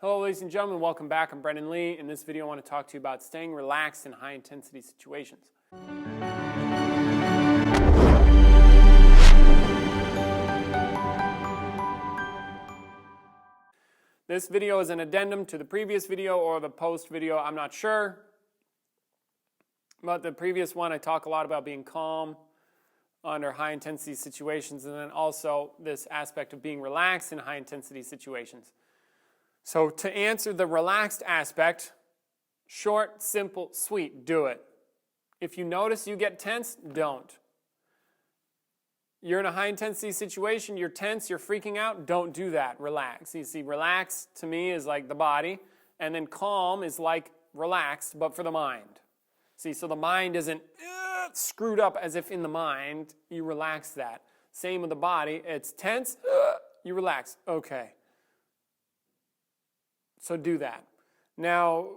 Hello ladies and gentlemen, welcome back. I'm Brendan Lee. In this video I want to talk to you about staying relaxed in high intensity situations. This video is an addendum to the previous video or the post video, I'm not sure. But the previous one I talk a lot about being calm under high intensity situations, and then also this aspect of being relaxed in high intensity situations. So to answer the relaxed aspect, short, simple, sweet, do it. If you notice you get tense, don't. You're in a high intensity situation, you're tense, you're freaking out, don't do that. Relax. You see, relax to me is like the body, and then calm is like relaxed, but for the mind. See, so the mind isn't screwed up as if in the mind, you relax that. Same with the body, it's tense, you relax. Okay. So do that. Now,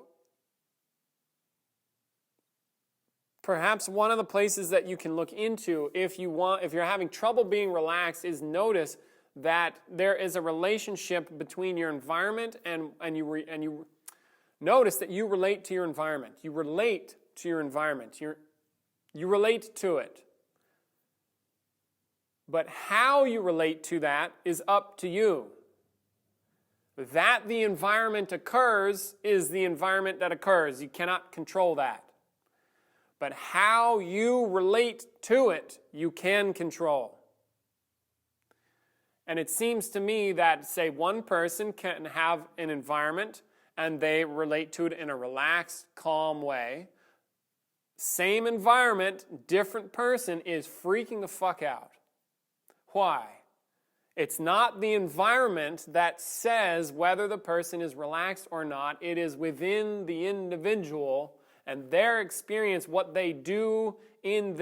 perhaps one of the places that you can look into if you're having trouble being relaxed is notice that there is a relationship between your environment and you notice that you relate to your environment. You relate to your environment. You relate to it. But how you relate to that is up to you. That the environment occurs is the environment that occurs. You cannot control that. But how you relate to it, you can control. And it seems to me that, say, one person can have an environment and they relate to it in a relaxed, calm way. Same environment, different person is freaking the fuck out. Why? It's not the environment that says whether the person is relaxed or not. It is within the individual and their experience, what they do in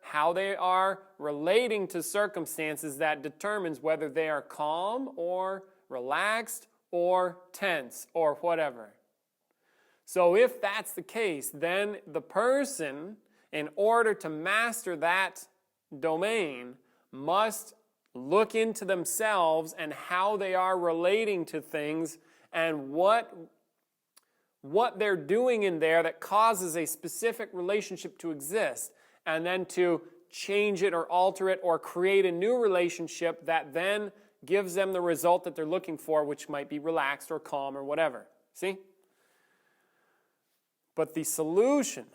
how they are relating to circumstances that determines whether they are calm or relaxed or tense or whatever. So if that's the case, then the person, in order to master that domain, must look into themselves and how they are relating to things and what they're doing in there that causes a specific relationship to exist, and then to change it or alter it or create a new relationship that then gives them the result that they're looking for, which might be relaxed or calm or whatever. See? But the solution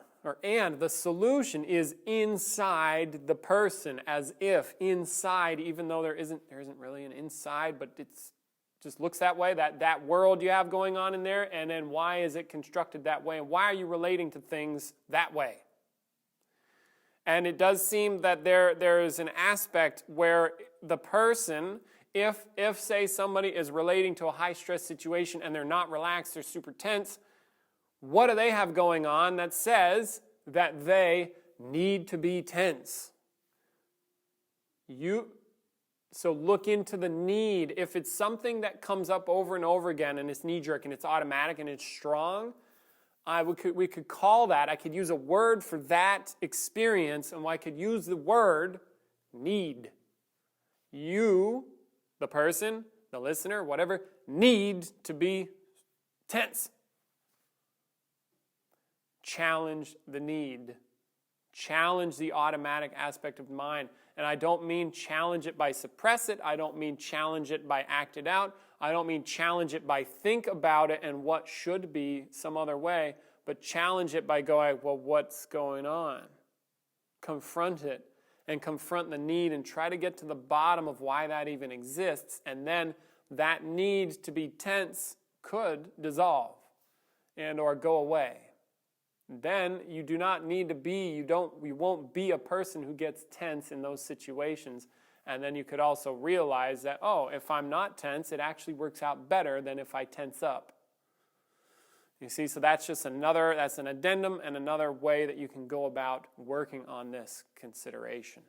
is inside the person, as if inside, even though there isn't really an inside, but it's just looks that way, that world you have going on in there, and then why is it constructed that way, and why are you relating to things that way? And it does seem that there is an aspect where the person, if say somebody is relating to a high stress situation and they're not relaxed, they're super tense, what do they have going on that says that they need to be tense? So look into the need. If it's something that comes up over and over again and it's knee-jerk and it's automatic and it's strong, we could call that, I could use a word for that experience, and I could use the word need. You, the person, the listener, whatever, need to be tense. Challenge the need. Challenge the automatic aspect of mind. And I don't mean challenge it by suppress it. I don't mean challenge it by act it out. I don't mean challenge it by think about it and what should be some other way. But challenge it by going, well, what's going on? Confront it and confront the need and try to get to the bottom of why that even exists. And then that need to be tense could dissolve and or go away. Then you do not need to be, you won't be a person who gets tense in those situations. And then you could also realize that, oh, if I'm not tense, it actually works out better than if I tense up. You see, so that's an addendum and another way that you can go about working on this consideration.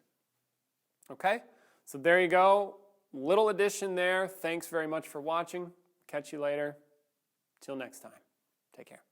Okay? So there you go. Little addition there. Thanks very much for watching. Catch you later. Till next time. Take care.